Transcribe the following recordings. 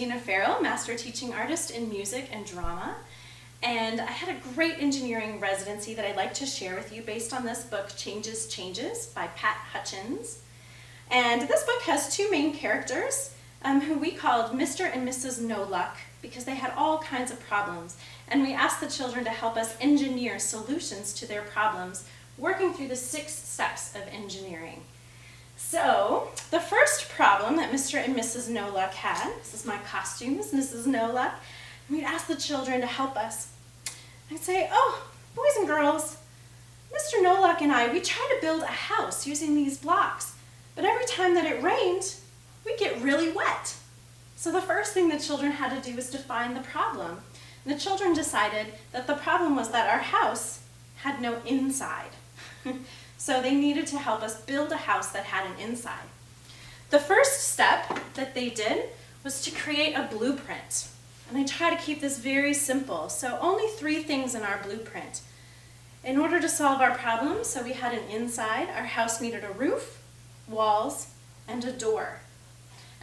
Christina Farrell, Master Teaching Artist in Music and Drama. And I had a great engineering residency that I'd like to share with you based on this book, Changes, Changes by Pat Hutchins. And this book has two main characters who we called Mr. and Mrs. No Luck because they had all kinds of problems. And we asked the children to help us engineer solutions to their problems, working through the 6 steps of engineering. So, the first problem that Mr. and Mrs. No Luck had, this is my costume, this is Mrs. No Luck, and we'd ask the children to help us. I'd say, oh, boys and girls, Mr. No Luck and I, we tried to build a house using these blocks, but every time that it rained, we'd get really wet. So the first thing the children had to do was define the problem. And the children decided that the problem was that our house had no inside. So they needed to help us build a house that had an inside. The first step that they did was to create a blueprint. And I try to keep this very simple. So only 3 things in our blueprint. In order to solve our problem, so we had an inside, our house needed a roof, walls, and a door.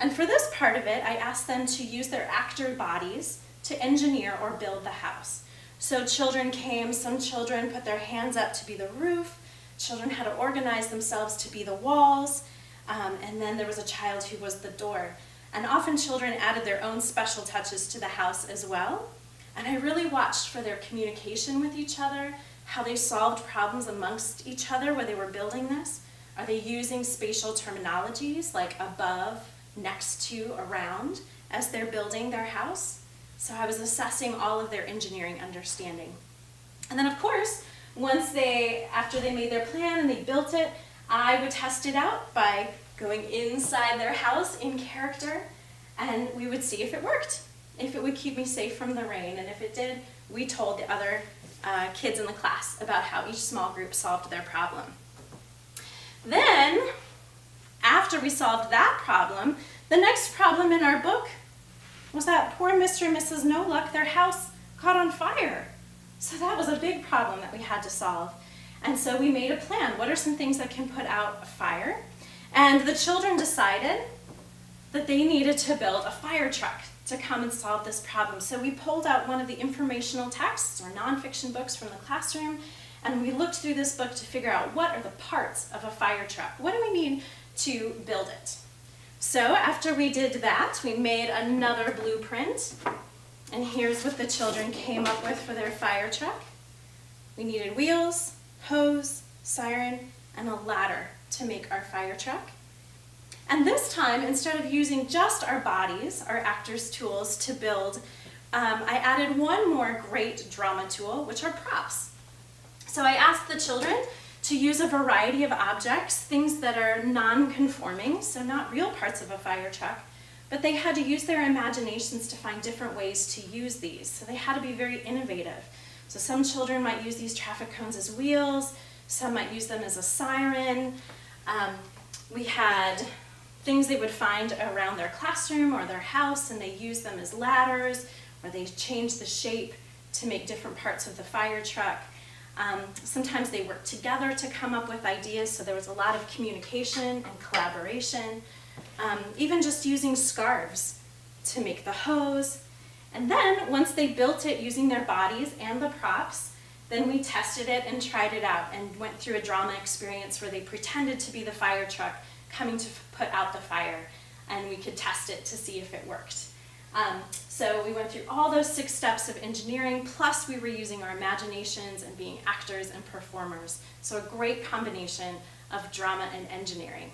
And for this part of it, I asked them to use their actor bodies to engineer or build the house. So children came, some children put their hands up to be the roof, children had to organize themselves to be the walls, and then there was a child who was the door. And often children added their own special touches to the house as well. And I really watched for their communication with each other, how they solved problems amongst each other when they were building this. Are they using spatial terminologies like above, next to, around, as they're building their house? So I was assessing all of their engineering understanding. And then of course, after they made their plan and they built it, I would test it out by going inside their house in character, and we would see if it worked, if it would keep me safe from the rain, and if it did, we told the other kids in the class about how each small group solved their problem. Then, after we solved that problem, the next problem in our book was that poor Mr. and Mrs. No Luck, their house caught on fire. So that was a big problem that we had to solve. And so we made a plan. What are some things that can put out a fire? And the children decided that they needed to build a fire truck to come and solve this problem. So we pulled out one of the informational texts or nonfiction books from the classroom, and we looked through this book to figure out what are the parts of a fire truck. What do we need to build it? So after we did that, we made another blueprint. And here's what the children came up with for their fire truck. We needed wheels, hose, siren, and a ladder to make our fire truck. And this time, instead of using just our bodies, our actors' tools to build, I added one more great drama tool, which are props. So I asked the children to use a variety of objects, things that are non-conforming, so not real parts of a fire truck, but they had to use their imaginations to find different ways to use these. So they had to be very innovative. So some children might use these traffic cones as wheels, some might use them as a siren. We had things they would find around their classroom or their house, and they used them as ladders, or they changed the shape to make different parts of the fire truck. Sometimes they worked together to come up with ideas, so there was a lot of communication and collaboration. Even just using scarves to make the hose. And then, once they built it using their bodies and the props, then we tested it and tried it out and went through a drama experience where they pretended to be the fire truck coming to put out the fire, and we could test it to see if it worked. So we went through all those 6 steps of engineering, plus we were using our imaginations and being actors and performers. So a great combination of drama and engineering.